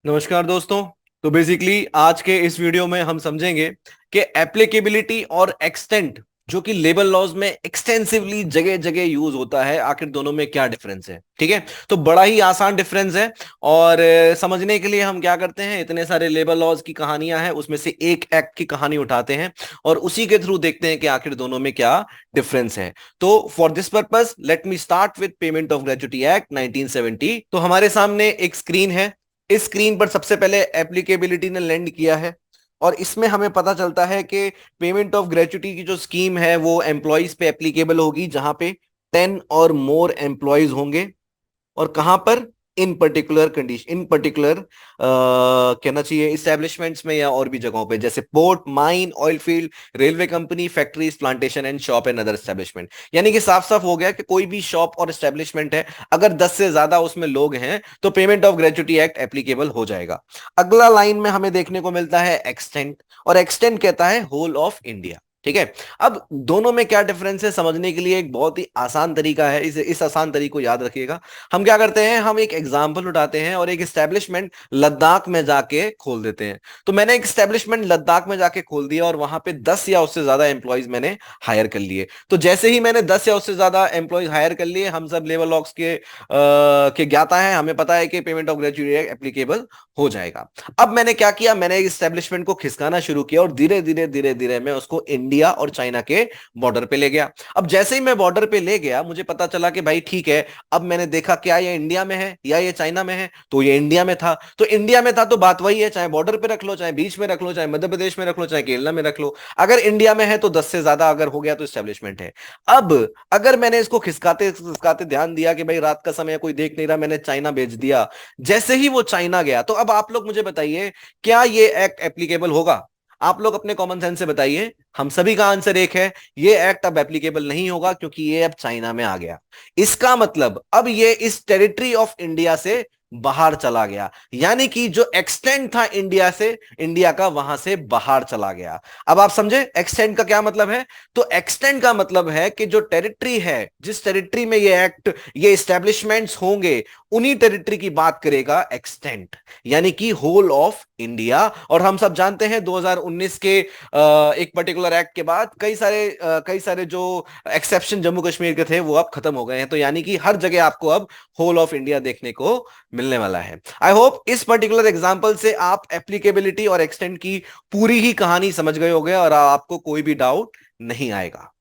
नमस्कार दोस्तों। तो बेसिकली आज के इस वीडियो में हम समझेंगे कि एप्लीकेबिलिटी और एक्सटेंट जो कि लेबर लॉज में एक्सटेंसिवली जगह जगह यूज होता है, आखिर दोनों में क्या डिफरेंस है। ठीक है, तो बड़ा ही आसान डिफरेंस है। और समझने के लिए हम क्या करते हैं, इतने सारे लेबर लॉज की कहानियां हैं, उसमें से एक एक्ट की कहानी उठाते हैं और उसी के थ्रू देखते हैं कि आखिर दोनों में क्या डिफरेंस है। तो for this purpose let me start with payment of gratuity act 1970। तो हमारे सामने एक स्क्रीन है। इस स्क्रीन पर सबसे पहले एप्लीकेबिलिटी ने लैंड किया है और इसमें हमें पता चलता है कि पेमेंट ऑफ ग्रेच्युटी की जो स्कीम है वो एम्प्लॉयज पे एप्लीकेबल होगी जहां पे 10 और मोर एम्प्लॉयज होंगे। और कहां पर? इन पर्टिकुलर कंडीशन, इन पर्टिकुलर कहना चाहिए इस्टेब्लिशमेंट्स में या और भी जगहों पे, जैसे port, mine, oil field, railway company, factories, plantation and shop and other establishment. यानी कि साफ साफ हो गया कि कोई भी शॉप और एस्टेब्लिशमेंट है, अगर 10 से ज्यादा उसमें लोग हैं तो payment of gratuity act applicable हो जाएगा। अगला लाइन में हमें देखने को मिलता है एक्सटेंट, और एक्सटेंट कहता है होल ऑफ इंडिया। ठीक है, अब दोनों में क्या डिफरेंस है समझने के लिए एक बहुत ही आसान तरीका है, इस आसान तरीके को याद रखिएगा। हम क्या करते हैं, हम एक एग्जाम्पल उठाते हैं और एक एस्टेब्लिशमेंट लद्दाख में जाके खोल देते हैं। तो मैंने एक एस्टेब्लिशमेंट लद्दाख में जाके खोल दिया और वहां पे 10 या उससे ज्यादा एम्प्लॉयज मैंने हायर कर लिए। तो जैसे ही मैंने 10 या उससे ज्यादा एम्प्लॉयज हायर कर लिए, हम सब लेबर लॉक्स के ज्ञाता हैं, हमें पता है कि पेमेंट ऑफ ग्रेच्युटी एप्लीकेबल हो जाएगा। अब मैंने क्या किया, मैंने एक एस्टेब्लिशमेंट को खिसकाना शुरू किया और धीरे धीरे धीरे धीरे मैं उसको इंडिया और चाइना के बॉर्डर पे ले गया। अब जैसे ही मैं बॉर्डर पे ले गया, मुझे पता चला कि भाई ठीक है, अब मैंने देखा क्या ये इंडिया में है या ये चाइना में है, तो ये इंडिया में था। तो इंडिया में था तो बात वही है, चाहे बॉर्डर पे रख लो, चाहे बीच में रख लो, चाहे मध्य प्रदेश में रख लो, चाहे केरला में रख लो। अगर इंडिया में है तो 10 से ज्यादा अगर हो गया तो स्टेब्लिशमेंट है। अब अगर मैंने इसको खिसकाते खिसकाते ध्यान दिया कि भाई रात का समय है, कोई देख नहीं रहा, मैंने चाइना भेज दिया। जैसे ही वो चाइना गया, तो अब आप लोग मुझे बताइए, क्या ये एक्ट एप्लीकेबल होगा? आप लोग अपने कॉमन सेंस से बताइए। हम सभी का आंसर एक है, ये एक्ट अब एप्लीकेबल नहीं होगा क्योंकि ये अब चाइना में आ गया। इसका मतलब अब ये इस टेरिटरी ऑफ इंडिया से बाहर चला गया, यानी कि जो एक्सटेंड था इंडिया से, इंडिया का वहां से बाहर चला गया। अब आप समझे एक्सटेंड का क्या मतलब है? तो एक्सटेंड का मतलब है कि जो टेरिटरी है, जिस टेरिटरी में ये एक्ट, ये एस्टेब्लिशमेंट्स होंगे, उन्हीं टेरिटरी की बात करेगा एक्सटेंट, यानी कि होल ऑफ इंडिया। और हम सब जानते हैं 2019 के एक पर्टिकुलर एक्ट के बाद कई सारे जो एक्सेप्शन जम्मू कश्मीर के थे वो अब खत्म हो गए हैं। तो यानी कि हर जगह आपको अब होल ऑफ इंडिया देखने को मिलने वाला है। आई होप इस पर्टिकुलर एग्जांपल से आप एप्लीकेबिलिटी और एक्सटेंट की पूरी ही कहानी समझ गए होंगे और आपको कोई भी डाउट नहीं आएगा।